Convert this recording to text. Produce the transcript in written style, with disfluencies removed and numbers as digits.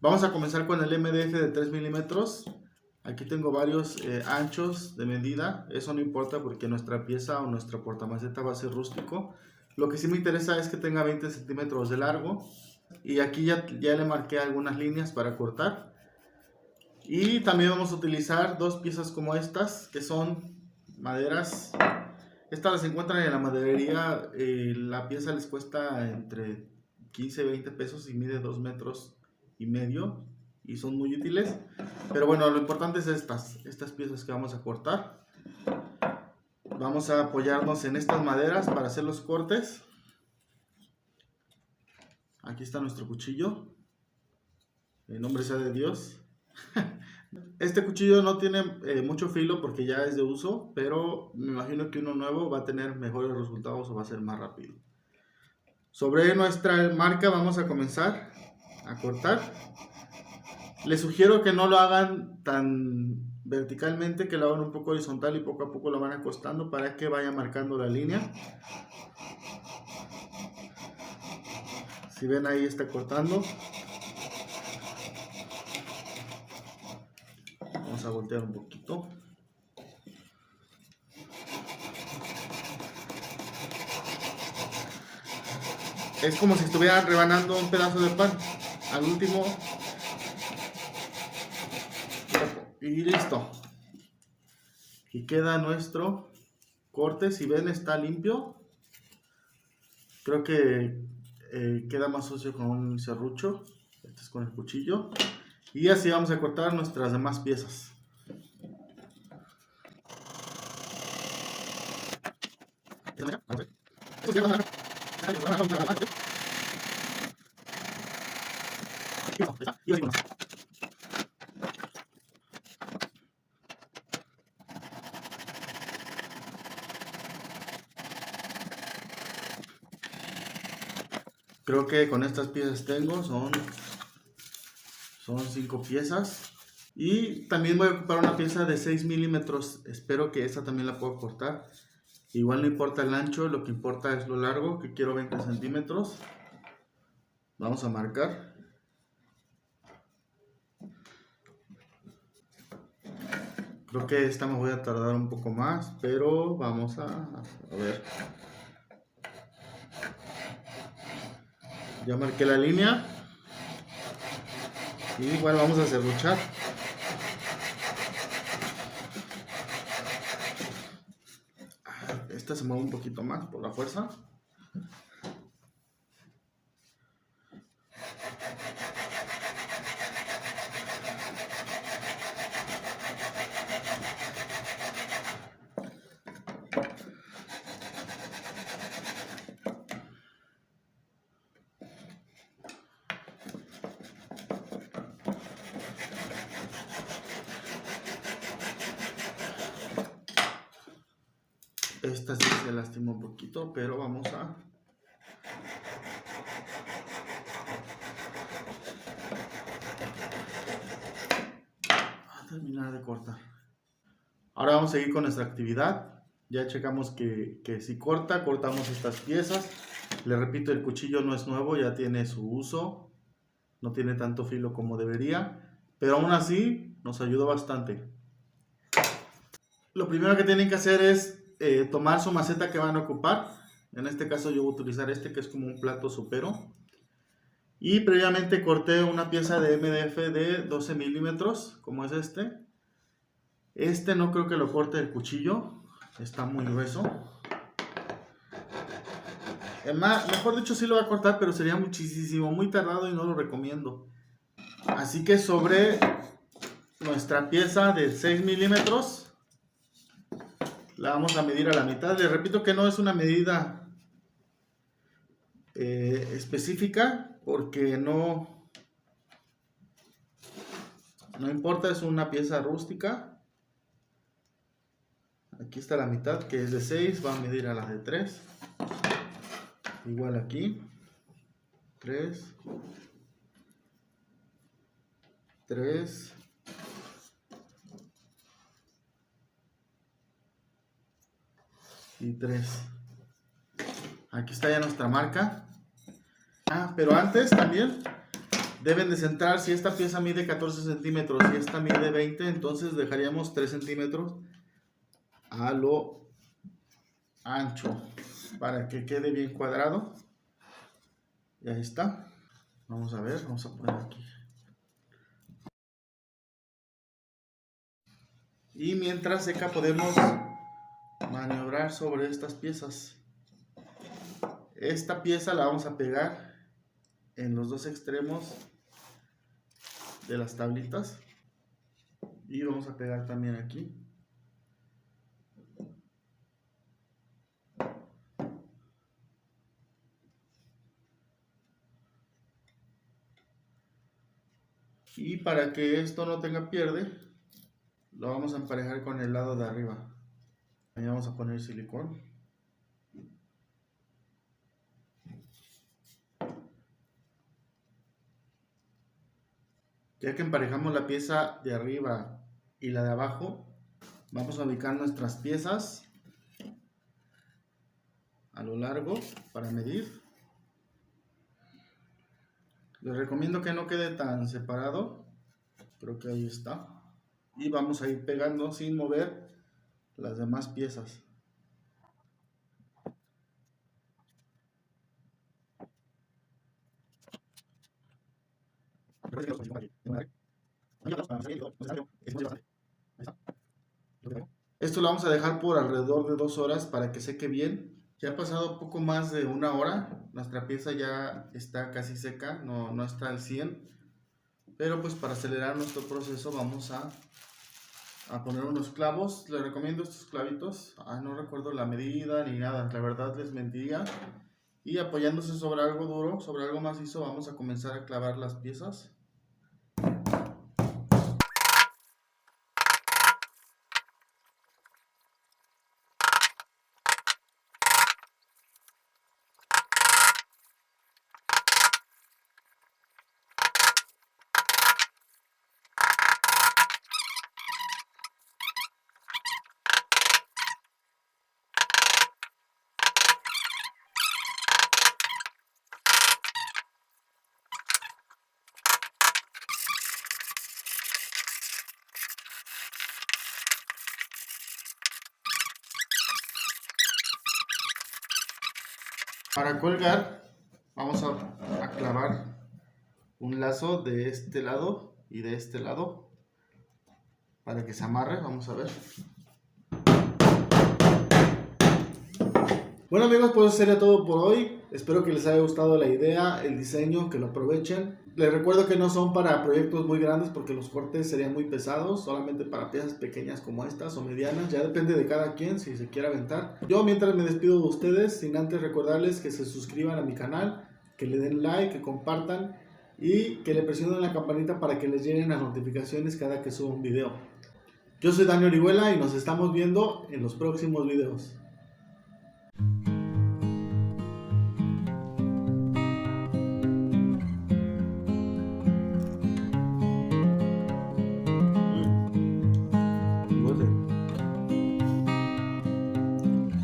Vamos a comenzar con el MDF de 3 milímetros. Aquí tengo varios anchos de medida. Eso no importa porque nuestra pieza o nuestra portamaceta va a ser rústico. Lo que sí me interesa es que tenga 20 centímetros de largo. Y aquí ya le marqué algunas líneas para cortar. Y también vamos a utilizar dos piezas como estas, que son maderas. Estas las encuentran en la maderería. La pieza les cuesta entre 15 y 20 pesos y mide 2 metros y medio. Y son muy útiles. Pero bueno, lo importante es estas piezas que vamos a cortar. Vamos a apoyarnos en estas maderas para hacer los cortes. Aquí está nuestro cuchillo. En nombre sea de Dios. Este cuchillo no tiene mucho filo porque ya es de uso, pero me imagino que uno nuevo va a tener mejores resultados o va a ser más rápido. Sobre nuestra marca vamos a comenzar a cortar. Les sugiero que no lo hagan tan verticalmente, que lo hagan un poco horizontal y poco a poco lo van acostando para que vaya marcando la línea. Si ven, ahí está cortando. Vamos a voltear un poquito. Es como si estuviera rebanando un pedazo de pan. Al último. Y listo. Y queda nuestro corte. Si ven, está limpio. Creo que queda más sucio con un serrucho. Este es con el cuchillo. Y así vamos a cortar nuestras demás piezas. Creo que con estas piezas tengo, son 5 piezas. Y también voy a ocupar una pieza de 6 milímetros. Espero que esa también la pueda cortar. Igual no importa el ancho, lo que importa es lo largo, que quiero 20 centímetros. Vamos a marcar. Creo que esta me voy a tardar un poco más, pero vamos a ver. Ya marqué la línea. Y igual vamos a serruchar. Esta se mueve un poquito más por la fuerza. Esta sí se lastima un poquito, pero vamos a terminar de cortar. Ahora vamos a seguir con nuestra actividad. Ya checamos que si cortamos estas piezas. Le repito, el cuchillo no es nuevo, ya tiene su uso. No tiene tanto filo como debería, pero aún así nos ayudó bastante. Lo primero que tienen que hacer es tomar su maceta que van a ocupar. En este caso yo voy a utilizar este, que es como un plato sopero. Y previamente corté una pieza de MDF de 12 milímetros, como es este. Este no creo que lo corte el cuchillo, está muy grueso. Mejor dicho, sí lo va a cortar, pero sería muchísimo, muy tardado y no lo recomiendo. Así que sobre nuestra pieza de 6 milímetros la vamos a medir a la mitad. Les repito que no es una medida específica porque no importa, es una pieza rústica. Aquí está la mitad, que es de 6, va a medir a la de 3. Igual aquí, 3, 3, y 3. Aquí está ya nuestra marca. Pero antes también deben de centrar. Si esta pieza mide 14 centímetros y esta mide 20, entonces dejaríamos 3 centímetros a lo ancho para que quede bien cuadrado. Y ahí está. Vamos a ver, vamos a poner aquí. Y mientras seca podemos maniobrar sobre estas piezas. Esta pieza la vamos a pegar en los dos extremos de las tablitas y vamos a pegar también aquí. Y para que esto no tenga pierde, lo vamos a emparejar con el lado de arriba. Ahí vamos a poner silicón. Ya que emparejamos la pieza de arriba y la de abajo, vamos a ubicar nuestras piezas a lo largo para medir. Les recomiendo que no quede tan separado. Creo que ahí está. Y vamos a ir pegando sin mover las demás piezas. Esto lo vamos a dejar por alrededor de 2 horas para que seque bien. Ya ha pasado poco más de 1 hora. Nuestra pieza ya está casi seca, no está al 100. Pero pues para acelerar nuestro proceso vamos a poner unos clavos. Les recomiendo estos clavitos. No recuerdo la medida ni nada, la verdad les mentiría. Y apoyándose sobre algo duro, sobre algo macizo, vamos a comenzar a clavar las piezas. Para colgar vamos a clavar un lazo de este lado y de este lado para que se amarre. Vamos a ver. Bueno amigos, pues eso sería todo por hoy. Espero que les haya gustado la idea, el diseño, que lo aprovechen. Les recuerdo que no son para proyectos muy grandes porque los cortes serían muy pesados, solamente para piezas pequeñas como estas o medianas. Ya depende de cada quien si se quiere aventar. Yo mientras me despido de ustedes, sin antes recordarles que se suscriban a mi canal, que le den like, que compartan y que le presionen la campanita para que les lleguen las notificaciones cada que suba un video. Yo soy Dani Orihuela y nos estamos viendo en los próximos videos.